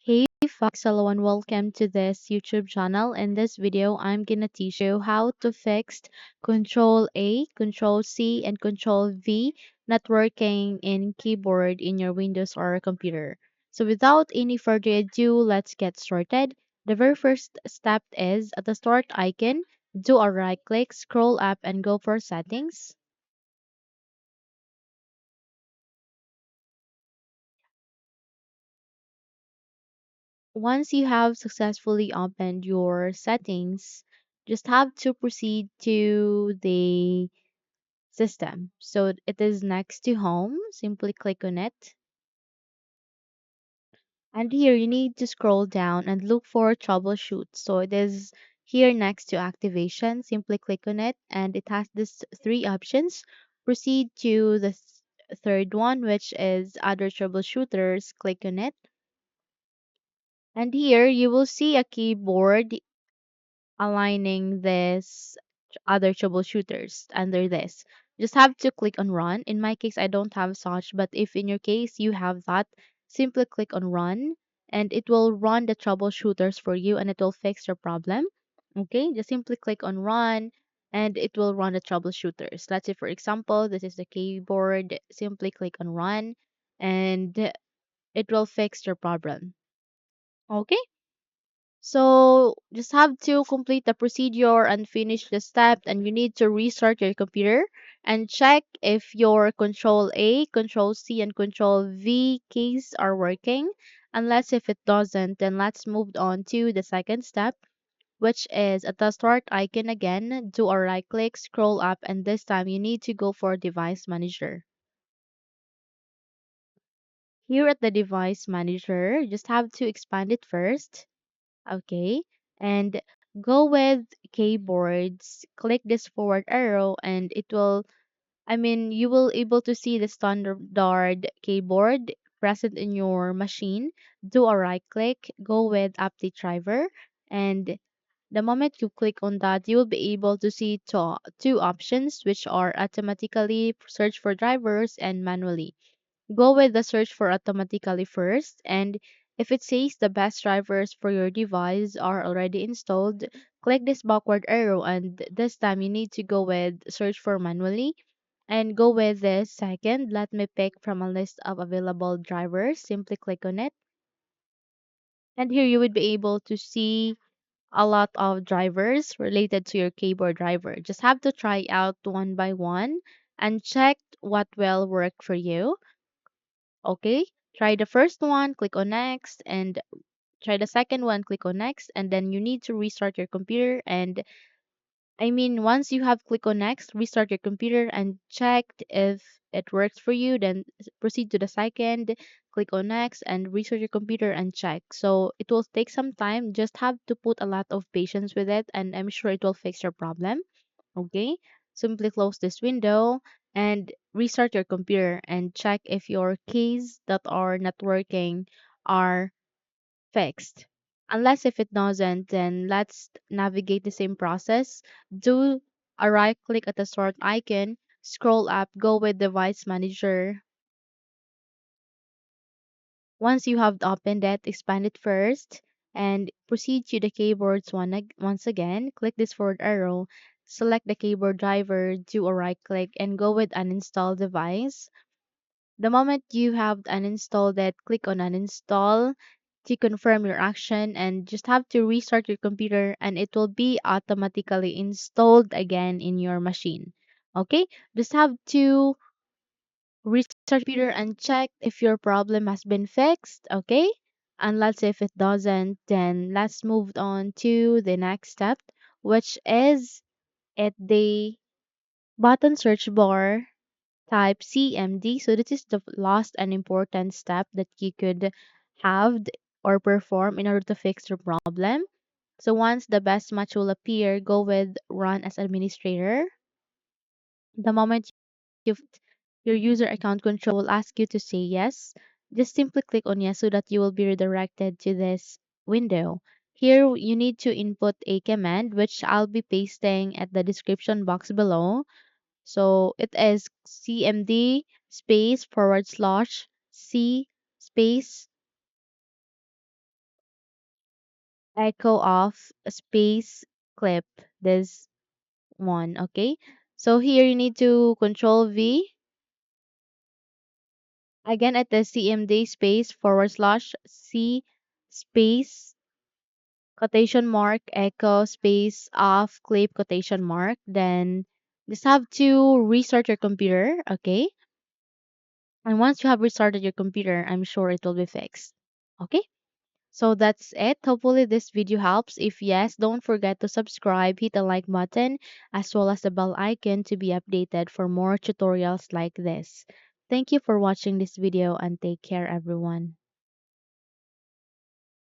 Hey folks, hello and welcome to this YouTube channel. In this video, I'm gonna teach you how to fix Control A, Control C, and Control V not working in keyboard in your Windows or computer. So without any further ado, let's get started. The very first step is at the start icon, do a right click, scroll up and go for settings. Once you have successfully opened your settings, just have to proceed to the system. So it is next to home. Simply click on it. And here you need to scroll down and look for troubleshoot. So it is here next to activation. Simply click on it and it has this three options. Proceed to the third one, which is other troubleshooters. Click on it. And here you will see a keyboard aligning this other troubleshooters under this. Just have to click on run. In my case, I don't have such, but if in your case you have that, simply click on run and it will run the troubleshooters for you and it will fix your problem. Okay, just simply click on run and it will run the troubleshooters. Let's say, for example, this is the keyboard. Simply click on run and it will fix your problem. Okay. So just have to complete the procedure and finish the step and you need to restart your computer and check if your Control A, Control C and Control V keys are working. Unless if it doesn't, then let's move on to the second step, which is at the start icon again, do a right click, scroll up and this time you need to go for device manager. Here at the device manager, just have to expand it first. Okay. And go with keyboards. Click this forward arrow and it will, you will able to see the standard keyboard present in your machine. Do a right click, go with update driver. And the moment you click on that, you will be able to see two options, which are automatically search for drivers and manually. Go with the search for automatically first, and if it says the best drivers for your device are already installed, click this backward arrow and this time you need to go with search for manually and go with this second. Let me pick from a list of available drivers. Simply click on it. And here you would be able to see a lot of drivers related to your keyboard driver. Just have to try out one by one and check what will work for you. Okay, try the first one, click on next, and try the second one, click on next, and then you need to restart your computer. And once you have click on next, restart your computer and checked if it works for you, then proceed to the second, click on next, and restart your computer and check. So it will take some time, just have to put a lot of patience with it, and I'm sure it will fix your problem. Okay, simply close this window and restart your computer and check if your keys that are not working are fixed. Unless if it doesn't, then let's navigate the same process. Do a right click at the start icon, scroll up, go with device manager. Once you have opened it, expand it first and proceed to the keyboards once again. Click this forward arrow, select the keyboard driver, do a right click, and go with uninstall device. The moment you have uninstalled it, click on uninstall to confirm your action and just have to restart your computer and it will be automatically installed again in your machine. Okay, just have to restart computer and check if your problem has been fixed. Okay, unless if it doesn't, then let's move on to the next step, which is at the button search bar, type CMD. So this is the last and important step that you could have or perform in order to fix your problem. So once the best match will appear, go with run as administrator. The moment you've your user account control will ask you to say yes. Just simply click on yes so that you will be redirected to this window. Here you need to input a command which I'll be pasting at the description box below. So it is cmd space forward slash c space echo off space clip. This one, okay? So here you need to control V again at the CMD space forward slash C space quotation mark echo space off clip quotation mark. Then just have to restart your computer, okay? And once you have restarted your computer, I'm sure it will be fixed. Okay? So that's it. Hopefully this video helps. If yes, don't forget to subscribe, hit the like button, as well as the bell icon to be updated for more tutorials like this. Thank you for watching this video and take care everyone.